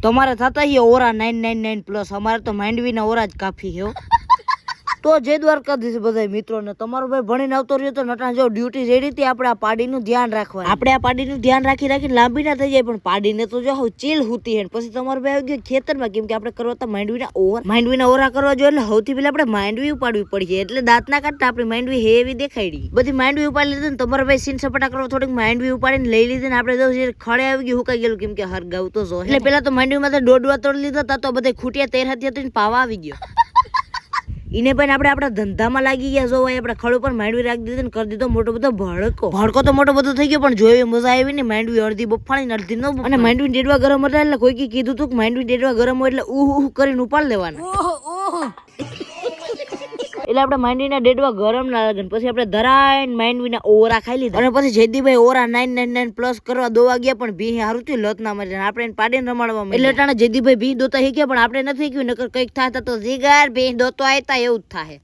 તમારે થતા છે ઓરા 999+, અમારે તો માંડવીના ઓરા જ કાફી છે. તો જય દ્વારકાધીશ બધા મિત્રોને. તમારો ભાઈ ભણીને આવતો રહ્યો તો નટા જો ડ્યુટી જઈ રહી હતી. આપણે આ પાડીનું ધ્યાન રાખવાનું. આપણે આ પાડીનું ધ્યાન રાખીને લાંબી ના થઈ જાય, પણ પાડીને તો જો ચીલ હુતી હે. પછી તમારો ભાઈ આવી ગયો ખેતરમાં, કેમ કે આપણે કરવા હતા માંડવીના ઓરા કરવા જોઈએ. એટલે સૌથી પહેલા આપણે માંડવી ઉપાડવી પડશે. એટલે દાંત ના કાઢતા આપણી માંડવી હેવી દેખાડી. બધી માંડવી ઉપાડી લીધી ને તમારો ભાઈ સીન સપાટા કરવા થોડીક માંડવી ઉપાડીને લઈ લીધી ને આપણે જો ખડે આવી ગયું હુકાઈ ગયેલું, કેમ કે હરગાવ તો જો. એટલે પેલા તો માંડવીમાં દોડવા તોડી લીધા હતા, તો બધા ખૂટિયા તેર હતી ને પાવા આવી ગયો. એને પણ આપણે આપણા ધંધામાં લાગી ગયા. જો આપણે ખડ ઉપર માંડવી રાખી દીધી ને કરી દીધો મોટો બધો ભડકો તો મોટો બધો થઈ ગયો, પણ જોઈ મજા આવી ને. માંડવી અડધી બફાણી ને અડધી ન. અને માંડવી ડેડવા ગરમ હતા એટલે કોઈ કીધું તું કે માંડવી ડેડવા ગરમ હોય એટલે ઉહ કરીને ઉપાડ લેવાના. એટલે આપણે માંડવીના ડેડવા ગરમ ના લાગે. પછી આપણે ધરાઈને માંડવીના ઓરા ખાઈ લીધા. અને પછી જયદીપભાઈ ઓરા 999+ કરવા દોવા ગયા, પણ ભી હારું થયું લત ના મારી. આપણે એને પાડીને રમાડવા માંડ્યા. એટલે ટાણે જયદીપભાઈ ભી દોતા શીખ્યા, પણ આપણે નથી શીખ્યું. નકર કંઈક થાય તો જીગર ભી દોતો આવતા એવું જ થાય.